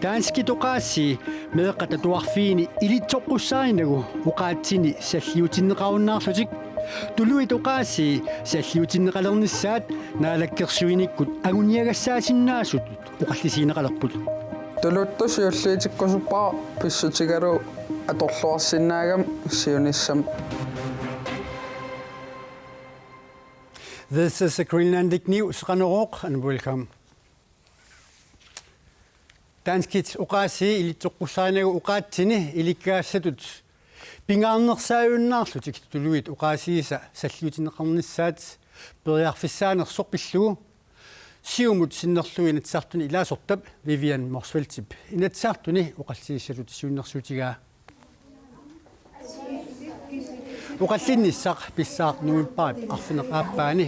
Danski toqaassi meeqata tuarfiini ilitsoqqussaarinagu uqaatsini salliutinneqarunnaarlutik tului toqaassi salliutinneqalernissaat naalakkersuinikkut aguniagassaasinnaasut uqallisiineqalerput tuluttusiulliitikkusuppaa pissutigalu atorluarsinnaagam siunissam. This is a Greenlandic News, Ranorok, and welcome. Danskit uqaassi ilitsoqqussaarinagu uqaatsini ilikkaasatut pingaarnersaayunnaarlutik tuluit uqaasiisa salliutinneqarnissaat periarfissaanersoq pillugu siumut sinnerluin itsartuni ilaasortap Vivian Morsveltip inatsartuni uqallsiissalut siunnersuutigaa uqallinnissaq pissaarnuimpaat arfineqaappaani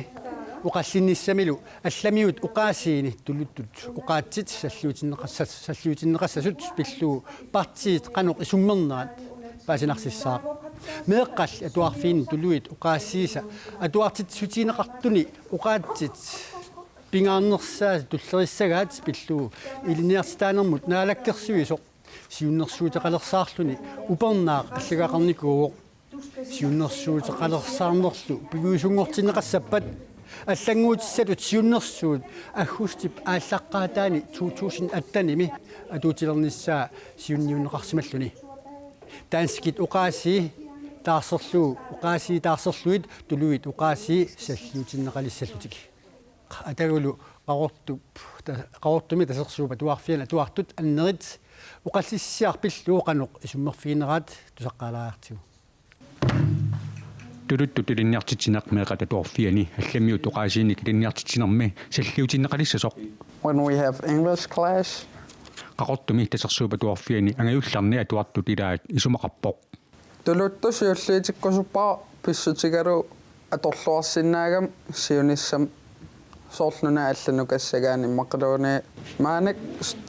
uqallinnissamilu allamiut uqaasiini tuluttut uqaatsit salliutinneqassasut pillugu partiit qanoq isummernaat paasinarsisaaq meeqqall atuarfiin tuluit uqaassiisa atuartit sutiineqartuni uqaatsit pingaarnersaas tullerissagaat pillugu iliniartitaanermut naalakkersuisoq siunnersuuteqalersaarluni upernaaq аллагаақарникууоq siunnersuuteqalersaarnerlu piguusungortinneqassappat аллангуутиссалут сиуннерсуут аггустип ааллаққаатаани 2018-ми атуутилерниссаа сиунниуннеқарсималлуни таанскит уқааси таарсерлуу уқааси таарсерлуит тулуит уқааси саллиутиннеқалиссаллутик атагулу qaqortumi tasersuupa tuarfiana tuartut annerit uqallissиарпиллуу qanoq isummerfiineraat tusaqqaalaartigu Tuduttut ilinniartitsinaq meeqata tuarfiani allamiut uqaasiinik ilinniartitsinermi salliutinneqalissasoq. When we have English class, qaqortumi tasersuupa tuarfiani angayullarni atuartut ilaat isumaqarpoq. tuluttusiulliitikkusuppaa pissutigalu atorluarsinnaagam siunissam soorluna алланукассагаани мақалууни maanik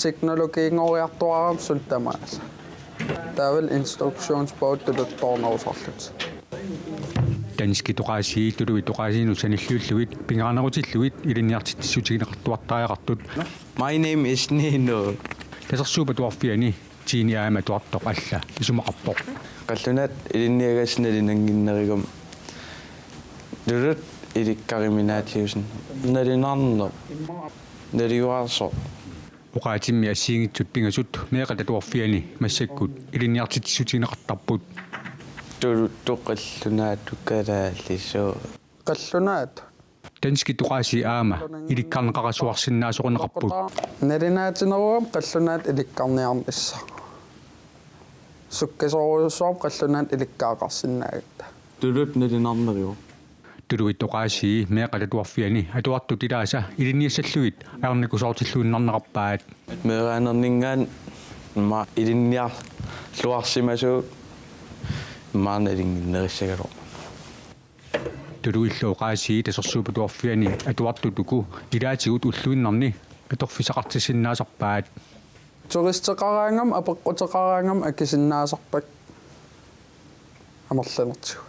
teknologiingoriartuaram sultamaasa tavel instruktionsbog tuluttornerusarlut Danski toqaasi tuluit toqaasiinu sanilluulluit pingaarnerutilluit ilinniartitsutigineqartuartaajaqartut. My name is Nino. Tasersuupa tuarfiani tiini aama tuartoq alla isumaqarpoq. Qallunat ilinniagassinalinanginnerigum durut ilikkariminaatiusin nalinarner naliuarso uqaatimmi assiingitsut pingasut meeqata tuarfiani massakkut ilinniartitsutigineqartarput tuqqallunaatukalaallisuu qallunaat Danski toqaasi aama ilikkaarneqarasuarsinnaasoqunneqarput nalinaatineruam qallunaat ilikkarniarnissa sukkasoruussuam qallunaat ilikkaaqarsinnaagatta tulut nalinarneriu tuluit toqaasi meeqata tuarfiani atuartut ilaasa ilinniassalluit aarnikusoortilluinnarneqarpaat meeraanerningaan ma ilinniar luarsimasuu maarnalinginnerissagalu tuluillu oqaasi tasersuupa tuarfiani atuartutuku ilaatigut ulluinnarni atorfisaqartisinnaasarpaat turisteqaraangam apeqqutеqaraangam akisinnaasarpak amerlanertigu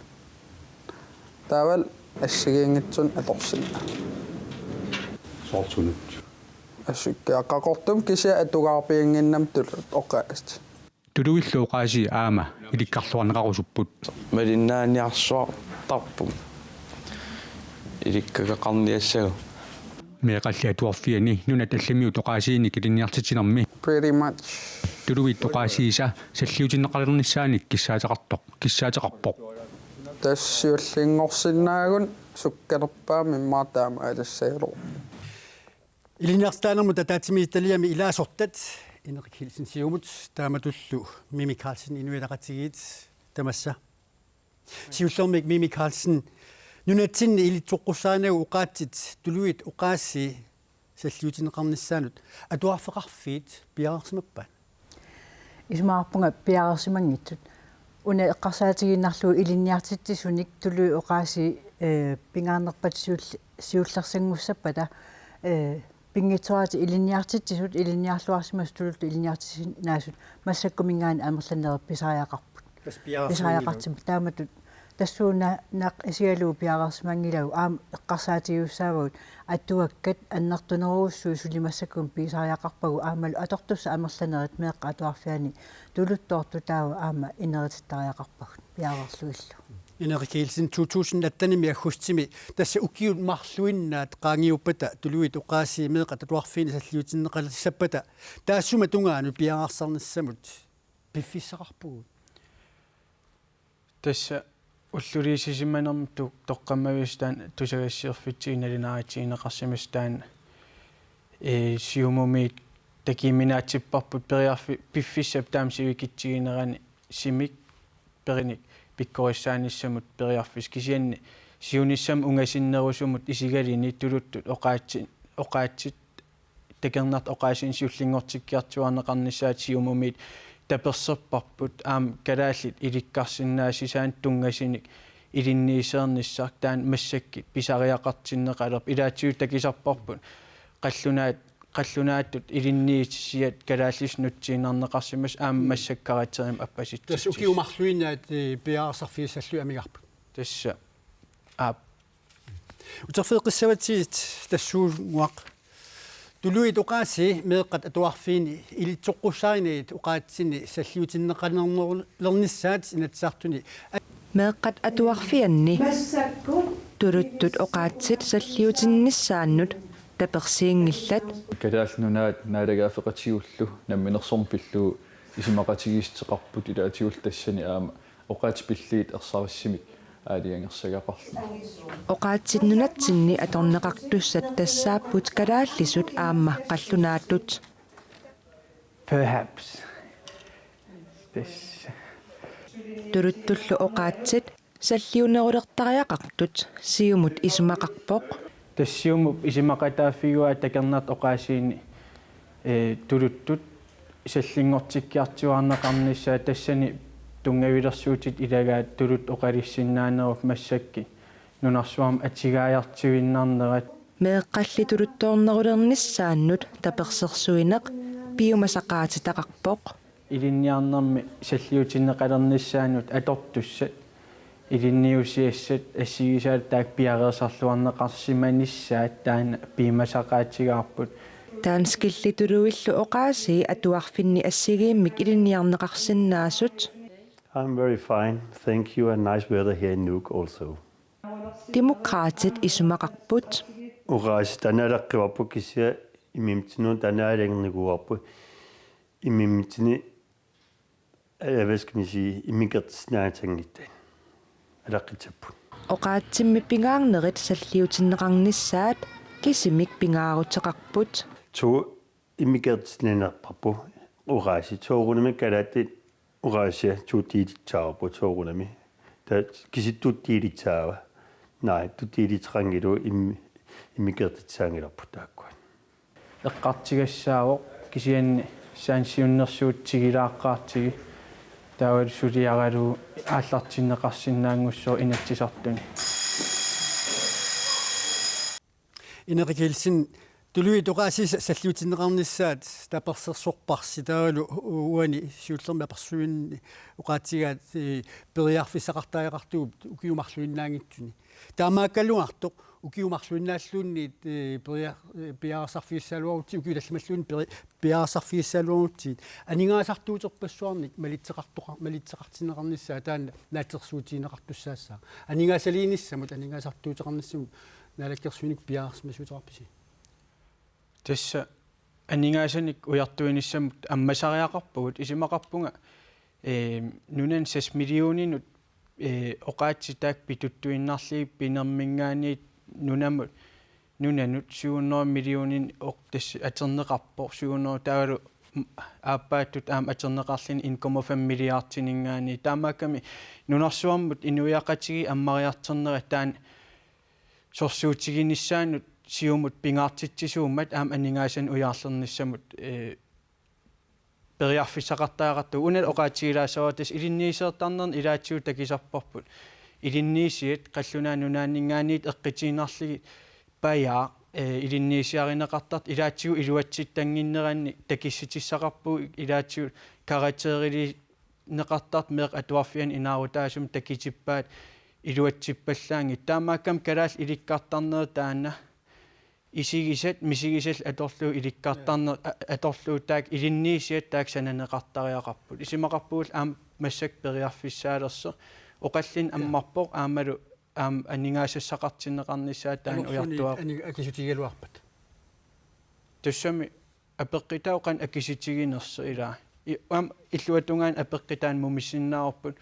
taaval ассагиингитсун аторсинна soortunut ассуккиаққақортум кися атугаарпиангиннам тулут оққаast tuluillu oqaasi aama ilikkarluarneqarusupпут малиннааниарсуар тарпум иликкакақарниассагу meeqalli atuarfiani nunat allamiut oqaasiinik ilinniartitinermi pretty much tuluit oqaasiisa salliutinneqalernisaanik kissaateqarpoq тассиуллингорсиннаагун суккалерпаами маатаама алассаалу илинниартааnermut ataatimiittaliami ilaasortat Henrik Hilsen siumut taamatullu Mimi Carlsen inuilaqatigiit tamassa siullormik Mimi Carlsen nunatsinni ilitsoqqussaanagu uqaatsit tuluit uqaassi salliutinneqarnissaanut atuarfeqarfiit piararsimappaat ismaarpunga piararsimangitsut una eqqarsaatiginnarlu ilinniartitsisunik tulu uqaasi pingaarnerpat siullersangussapata pingitsoati ilinniartitsisut ilinniarluarsimastulut ilinniartissinaasut massakkumingaani amerlanerpisariaqarput pisariaqartim taamatut тассууна нақ исиалуу пиарерсимангилау аама эққарсаатигуссаавагут аттуаккат аннартунеруussуу сулимассаккун писариақарпагу аамалу атортусса амерланерит меэққа атуарфиани тулуттоортутаава аама инерититтариақарпагут пиарерлуиллу инерикиилсин 2018 аггустими тасса укиут марлуиннаат qaangiuppata tuluit uqaasi meeqa tatuarfiini salliutinneqalassapata taassuma tungaaну piaarсарнissamut piffissaqarpugut тасса уллулиисисиманермту тоққаммавистаан тусагассиерфитсигиналинаатсигинеқарсимастаан сиумумиит такиминаатсиппарпут периарфи пиффиссап таамсивикитсигинерани симик периник пиккориссааниссамут периарфис кисианни сиуниссам унгасиннерусумут исигалини тулуттут оқаатсит такернарт оқаасин сиуллингортиккиартуарнеқарнissaат сиумумиит таперсерпарпут аам калааллит иликкарсинаасисаан тунгасиник илинниисерниссар таан массакки писариақартиннеқалерп илаатсиу такисарпарпут қаллунааттут илинниисиат калааллис нутсиинарнеқарсимас аама массаккаратерим аппасит тасса укиумарлуиннаат piaarсарфииссаллу амигарпут тасса утерфеэқиссаватсиит тассуунгуақ тулуит уqaasi meeqqat atuarfiini ilitsoqqussaarineet uqaatsini salliutinneqanernerlernissaat inatsaartuni meeqqat atuarfianni tuluttut oqaatsit salliutinnissaannut tapersiingillat калаалнунаат наалагаафеқатигуллу намминерсорпиллу исимақатигиистеқарпут илаатигул тассани аама оqaatипиллиит ерсариссимик аалиангерсагақарлу oqaatsitnunatsinni atorneqartussat tassaapпут калааллисут аама қаллунааттут perhaps this тuluttullu oqaatsit саллиунерулертариақартут сиумут исумақарпоқ тассиумуп исимақатааффигуа такернарт оқаасиини тулуттут саллингортиккиартуарнеқарнissaа тассани тунгавилерсуутит илагаат тулут оқалиссиннаанеруп массакки нунарсуам атигааяартивиннарнерат меэққалли тулутторнерулернissaannут таперсерсуинеқ пиумасақаатитақарпоқ илинниарнэрми саллиутиннеқалернissaannут атортуссат илинниусиассат ассигисаат таак пиареерсарлуарнеқарсиманissaат таана пиимасақаатигаарпут таанскилли тулуиллу оqaasi атуарфинни ассигииммик илинниарнеқарсиннаасут I'm very fine, thank you, and nice weather here in Nuuk also. Demokraatit isumaqarput Uqaasi tanaalaqqiwarpu kisia imimtinu tanaalangerniguarpu imimtini hvad skal man sige immigrantssnaatangittan alaqqitappu oqaatsimmi pingaarnerit salliutinneqarnissaat kisimik pingaaruteqarput to immigrantssnanerparpu uqaasi toorunami kalaattit uqaasia tuutiititsaarpu toorunami ta kisittuuttiilitsaava nej tuttiilitrangilu immigrantitsaangilarpu taakkuan эққартигассаавоқ кисианни саансиуннэрсуутсигилааққаартиги таавал сулиаралу ааллартиннеқарсинаангуссоо инатсисартуни инерикиилсин тулуит уqaasi саллиутиннеқарнissaat таперсерсорпарси таалу уани сиуллерми аперсуинни уqaатигаат периарфисақартариақартугуп укиумарлуиннаангитсуни таамааккалуартоқ укиумарлуиннааллуунниит пиарсарфииссалуарути укиулалламаллуун пиарсарфииссалуарутиит анингаасартуутерпассуарник малитсеқартинеқарнissaа таана наатерсуутинеқартуссаассаа анингаасалииниссамут анингаасартуутернissamut наалаккерсуиник пиаарсмасутерарписи тасса анингаасаник уяртуиниссамут аммасариақарпугут исимақарпунга нунан 6 миллионинут оqaatситаак питуттуиннарлиги пинермингаани нунамут нунанут 700 миллионин тасса атернеқарпор 700 таавалу ааппааттут аама атернеқарлини 1,5 миллиардтинингаани таамааками нунарсуармут инуяқатиги аммариартернера таан сорсуутигиниссаанут сиумут пингаартитсисууммат аама анингаасан уяарлернissamут периарфисақартаарату унал оqaатигилаасаватас илинниисеэртарнерн илаатсуу такисарпарпут илинниисиат қаллунаа нунааннингаанниит эққитиинарлиги паяа илинниисиаринеқартарт илаатсигу илуатситтангиннеранни такисситиссақарпу илаатсигу каратерили неқартарт меқ атуарфиан инаарутаасум такитиппаат илуатсиппаллаанги таамааккам калаас иликкаартарнери таана исигисат мисигисал аторлуу иликкаартарнер аторлуутаак илинниисиат таак сананеқартариақарпут исимақарпугул аам массак периарфиссаалерсо оқаллин аммарпоқ аамалу аннингаассақартиннеқарниссаа таан уяртуаа акисутигалуарпат туссами апеққитаоқан акиситигинерсо илаа ам иллуатунгаан апеққитаан мумиссиннаарпут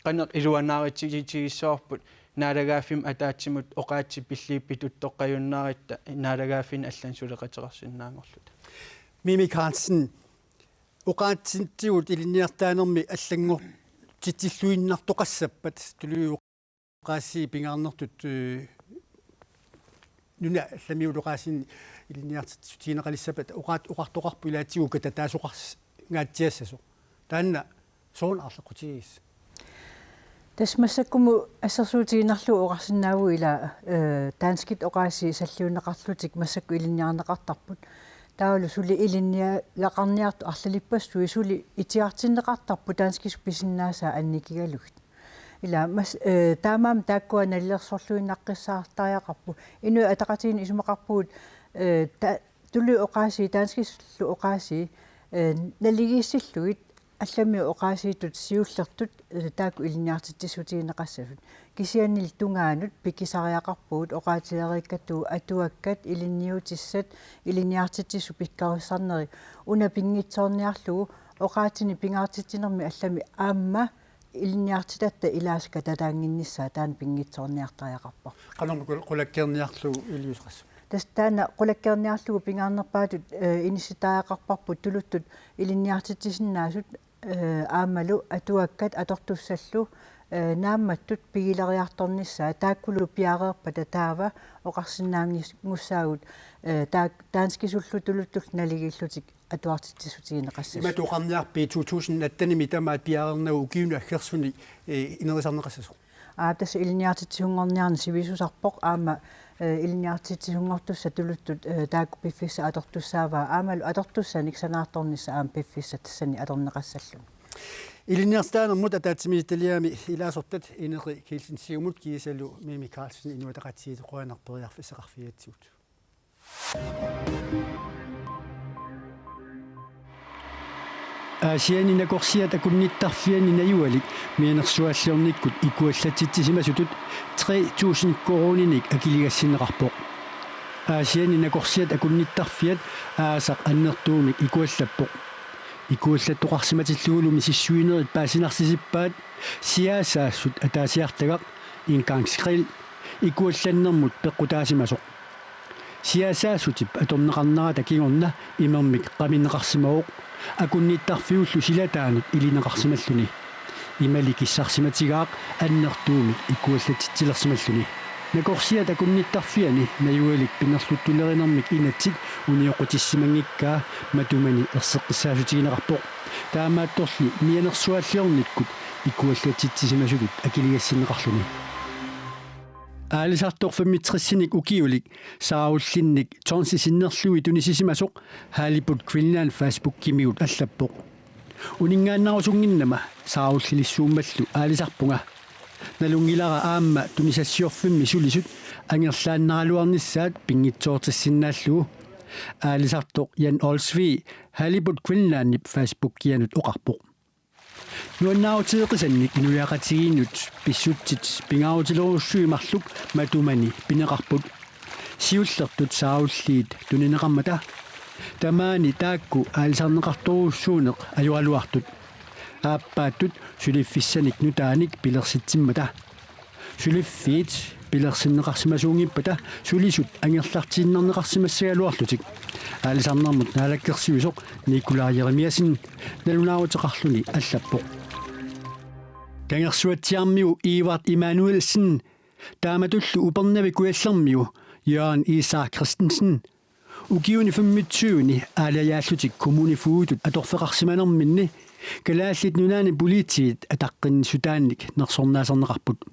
qanaq iluanaaritigigigissoorput naalagaaffim ataatsimut oqaatsi pilliippi tuttoqqajunnaaриtta naalagaaffin allan suleqateqarsinnaangorlut Mimi Carlsen oqaatsintigut ilinniartaanermi allangor titilluinnartoqassappat tuluyu qaassi pingaarnertut nuna allamiuluqaasin ilinniartitiinaqalissapat oqartoqarpu ilaatigu katataasuqars ngaatsiassaso taanna soon arlequtigiis тасмассаккуму ассерсуутигинарлу оqarsinnaagu ила таанскит оqaasi саллиунеqarlutik массакку илинниарнеqartarput таалу сули илинниа лақарниарту арлалиппассуи сули итиартиннеqartarpu таанскис писиннаасаа анникигалугит ила мас таамаам тааккуа наллерсорлуиннаққиссаартариақарпу ину атақатигин исумақарпуут тулу оqaasi таанскислу оqaasi налигииссиллугит аллами оqaasiitut сиуллертут таакку илинниартиттисутигинеqaссасут кисианнил тунгаанут пикисариақарпуут оqaатилериккатуу атуаккат илинниутиссат илинниартиттису пиккаруссарнери уна пингитсоорниарлугу оqaатини пингаартиттинерми аллами аамма илинниартитатта илааска татаангинниссаа таан пингитсоорниартариақарпа qanarmu qulakkerniarlugu iliusqas тастаана qulakkerniarlugu pingaarnerpaatut иниситаақарпарпут тулуттут илинниартиттисиннаасут аамалу атуаккат атортуссаллу наамматтут пигилериарторниссаа тааккулу пиареерпа татаава оқарсинаангуссаагут таанскисуллу тулуттул налигиллутик атуартиттисутигинеқассас иматуқарниарпи 2018-ними тамаат пиарернагу укиуну аггерсуни инерисарнеқассасо тас илинниартитсиунгорниарни сивисусарпоқ аама илинниартитсиунгортусса тулуттут таакку пиффисса атортуссааваа аамалу атортуссаник санаарторнисса аама пиффисса тассани аторнеқассаллу илинниартаанермут атаатсимиталиами илаасортат инери килсинсиумут киисалу Mimi Carlsen инуатақатсиитеқуанарпериарфиссеқарфиатсуут Asiani nakorsiata kunnitarfiani nayualik mianersualliornikkut ikuallatittisimasutut 3000 koroninik akiligassinneqarpoq Asiani nakorsiata kunnittarfiat aasaq annertuumik ikuallappoq ikuallattoqarsimatillugulumi sissuinerit paasinartisippaat siaasaassut ataasiartagaq inkaangskrill ikuallannermut peqqutaasimasoq siaasaassutip atorneqarnerata kingorna imermik qaminneqarsimaoq акунниттарфиуллу силатаанут илинеқарсималлуни ималикиссарсиматигаақ аннертууми иккуаллатитсилерсималлуни накорсиата акунниттарфиани наюалик пингерлуттулеринермик инатсик униоқутиссимангиккаа матумани ерсеққиссаасутигинеқарпоқ таамаатторли мианерсуаллиорниккут иккуаллатитсисимасугут акилигассиннеқарлуни аалисартор 65-синик укиулик саауллинник торнсисиннерлуи тунисисимасоқ хаалипут Greenland Facebook кимиут аллаппоқ унингааннарусунгиннама саауллилиссууммаллу аалисарпунга налунгилара аамма тунисассиорфимми сулисут ангерлааннаралуарниссаат пингитсоортиссиннааллугу аалисартоқ Jan Olsvi хаалипут Greenland Facebook кианут оқарпоқ нуаннаутеэқисанник инуяақатигииннут писсутсит пингаутилоруссуимарлук матумани пинеқарпут сиуллертут сауллиит тунинеқармата тамаани таакку аалисарнеқарторуссуунеқ аюалуартут ааппааттут сулиффиссаник нутааник пилерситсиммата сулиффиит пилерсиннеқарсимасуунгиппата сулисут ангерлартииннернеқарсимассагалуарлутик аалисарнэрмут наалаккерсивисоқ Николай Еремиасин налунаавутеқарлуни аллаппоқ кангерсуатсиармиу Ивард Имануэлсен тааматуллу упернави куяллермиу Jørgen Isak Christensen укиуни 25-ни аалаяаллутик коммуни фуутут аторфеқарсиманерминни калааллит нунаани политиит атаққинни сутаанник нерсорнаасернеқарпут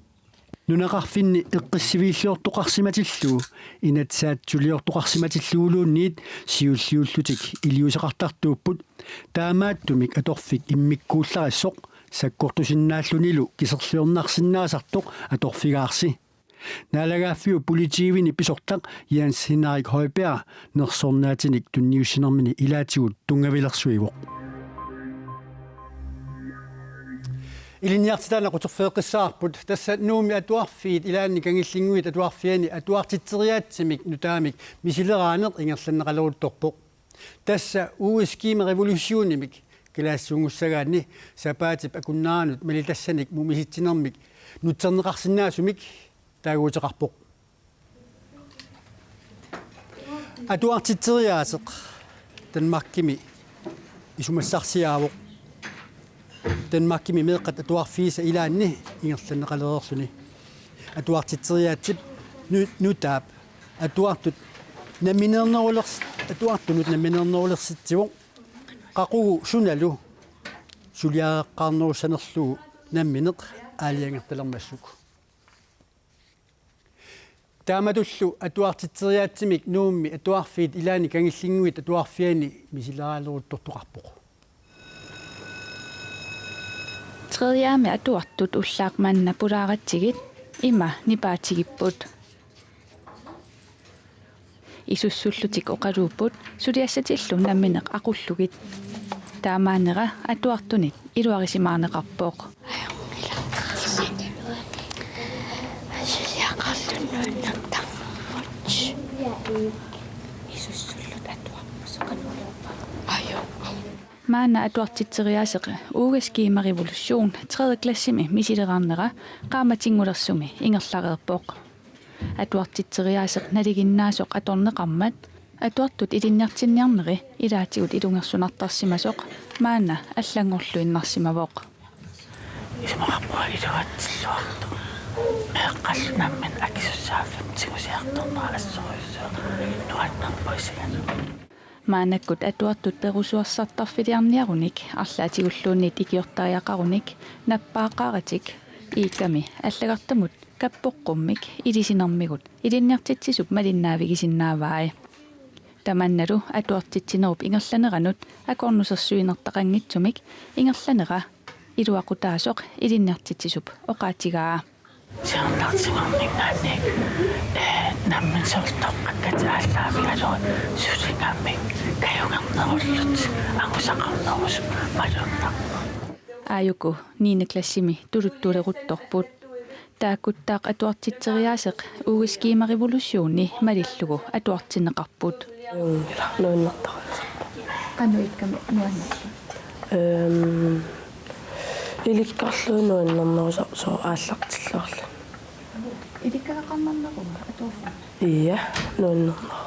нунақарфинни эққиссивииллуортоқарсиматиллуу инатсаатсулиортоқарсиматиллуулуунниит сиуллиуллутик илиусеқартартууппут таамааттумик аторфик иммиккууллариссоқ саккортусиннааллунилу кисерлиорнарсиннаасартоқ аторфигаарси налагааффиу политивини писортақ Jens-Henrik Højbjerg нерсорнаатиник тунниуссинермини илаатигут тунгавилерсуивоқ илинниартитаана қутерфеэққиссаарпут тасса нууми атуарфиит илаанни кангиллингуит атуарфиани атуартитсериаатсимик нутаамик мисилераанеқ ингерланнеқалерутторпоқ тасса уискима революционимик килаассуунгуссагаани сапаатип акуннаанут малитассаник мумиситсинермик нутсернеқарсинаасумик таагуутеқарпоқ атуартитсериаасеқ танмаркими исумассарсиаавоқ танмаркими меэққат атуарфииса илаанни ингерланнеқалерерлүни атуартитсериаатсип нутаап атуартут наминернерулерс атуартунут наминернерулерситсивоқ qaquu sunalu suliaqarnerusanerlugu nammineq aaliangertalermassuk taamatullu atuartitseriaatsimik nuummi atuarfiit ilaani kangillinguit atuarfiani misileraaleruuttortuqarpoq tredjeame atuartut ullaaqmanna pulaaratigit ima nipaatigiput isussullutik oqaluuput suliassatillum nammineq aqullugit taamaanera atuartunit iluarisimaarneqarpooq maana atuartitseriaaseq uugaskiima revolution 3. klassimi misilerarnera qaamatingulersumi ingerlareerpooq atuartitseriaaseq naliginnaasoq atorneqarmat atuartut ilinniartinniarneri ilaatigut ilungersunartarsimasoq maana allangorluinnarsimavoq ismaqarpua iluatsilluartu meeqqallunammin akisussaaffim tigusiartornera assorussua nuannarpuisigan maanakkut atuartut perusuassartarfiliarniarunik arlaatigullуунниит ikiortariaqarunik nappaaqaaratik iikami allagartamut kappoqqummik ilisinermigut ilinniartitsisup malinnaavigisinnaavaai tamannalu atuartitsinerup ingerlaneranut akornusersuinertaqanngitsumik ingerlanera iluaqutaasoq ilinniartitsisup oqaatigaa siarnartimarningaannik nammin sortorqakkataallaavigaluut sulingammik kajungernerullut angusaqarnerus malunnar aayuku 9. klassimi tuluttuuleruttorput taakuttaaq atuartitseriaaseq uugiskiima revolutionni malillugu atuartinneqarput qanuikkami nuannarlu ilikkarluunuannernerusa so aallartillorlu ilikkaraqarnarneruma atuufa iya nuannerneru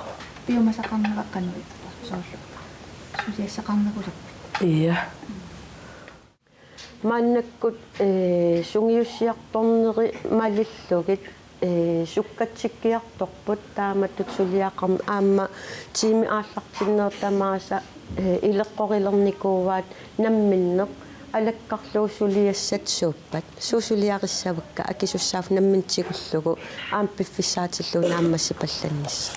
piumasaqarneraqanuit soorlu suliassaqarnerulak iya маннаккут сунгиуссиарторнери малиллугит суккатсиккиарторпут тааматтут сулиақарн аама тими ааллартиннер тамааса илеққорилерникууваат намминнеқ алаккарлуу сулиассат сууппат суусулиариссавакка акисуссаав намминтигуллугу аам пиффисаатиллуу нааммасси палланнисса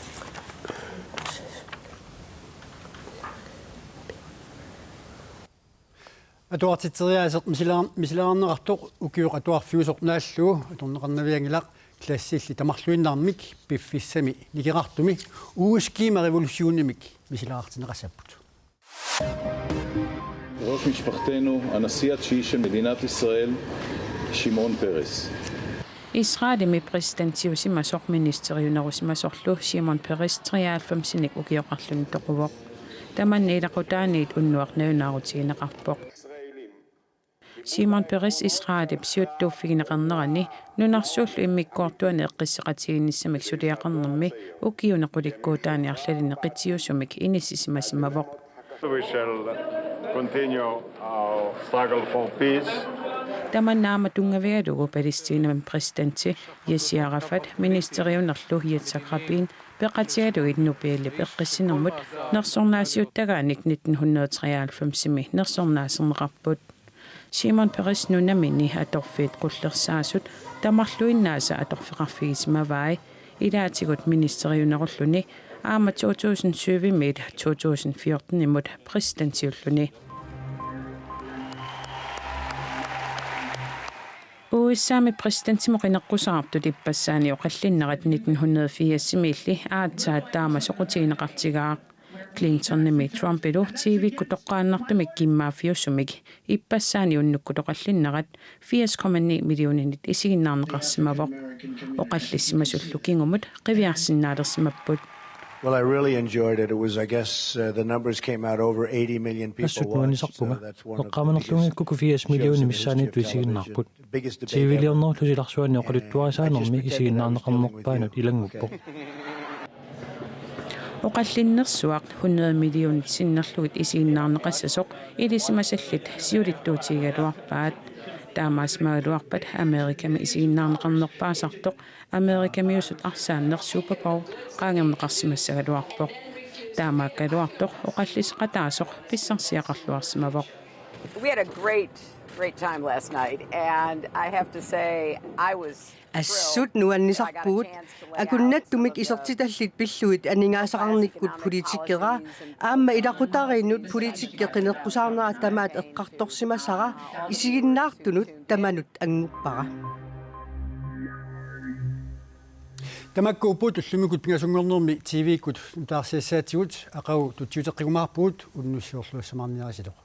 atuartitseriaaseq misilerarneqartoq ukiuq atuarfiusoq naalluu atorneqarnaviangilaq klassилли тамарлуиннаармик пиффиссами никеқартуми uuskiima revolutionimik мисилеқартинеқассаппут ראש משפחתנו, הנשיא התשיעי של מדינת ישראל, שמעון פרס. Israelimi præsidentiusimasoq ministeriunerusimasorlu Simon Peres 93 ukiuqarluni toquvoq tamanni ilaqutaaniit unnuarnaunaarutigneqarpoq Simon Peres Israelip siuttuuffigineqarnerani nunarsuullu immikkuartuani eqqisseqatiginnissamik suliaqarnermi ukiunequlikkuutaani arlalini qitiusumik inissisimasimavoq We shall continue our struggle for peace. Tamannaama tungavialugu Palestiinamin presidentti Yasser Arafat ministeriunerlu Yitzhak Rabin peqatialugit nupiallip eqqissinermut nersornaasiuttagaanik 1993 nersornaaserneqarput Simon Peres nunamini atorfiit qullersaasut tamarluinnaasa atorfiqarfigisimavaai ilaatigut ministeriunerulluni aama 2007 2014 imut presidentiulluni USA-ми пресидентимо qinaqqusaartut ippasaani oqallinnerat 1984-милли аатсаат таама соқутигинеқартигаа Clinton-ними Trump-илу TV-кку тоққааннартумик киммааффиуссумик иппассаани уннукку тоқаллиннерат 80,9 миллионинит исигиннаарнеқарсимавоқ оқаллиссимасуллу кингумут қивиарсиннаалерсимаппут. Well, I really enjoyed it. It was, I guess, the numbers came out over 80 million people watched. So that's one of the тоққаманерлунгикку 50 миллиони миссаанит висигиннаарпут. Сивилиорноо лусиларсуани оқалуттуасаанерми исигиннаарнеқарморпаанут илангуппоқ. Оқаллиннерсуақ 100 миллионит синнерлугит исигиннаарнеқассасоқ илисимасаллит сиулиттуутигалуарпаат таамаасмагалуарпат Америками исигиннаарнеқарнерпаасартоқ Америкамиусут арсааннер Супербоул qaangerneqarsimassaгаluarpoq таамааккалуартоқ оқаллисеқатаасоқ писсарсиақарлуарсимавоқ. We had a great time last night and I have to say I was Assut nuannisarpuut akunnattumik isertitallit pilluit aningaasaqarnikkut politikkera aamma ilaqutariinnut politikke qineqqusaarnera tamaat eqqartorsimasara isiginnaartunut tamanut anguppara. Tamakkuuput ullumikut pingasungornermi TV-kut taarsiassaatigut aqau tuttiuteqqigumaarpuut unnussiorluassamarniarisiloq.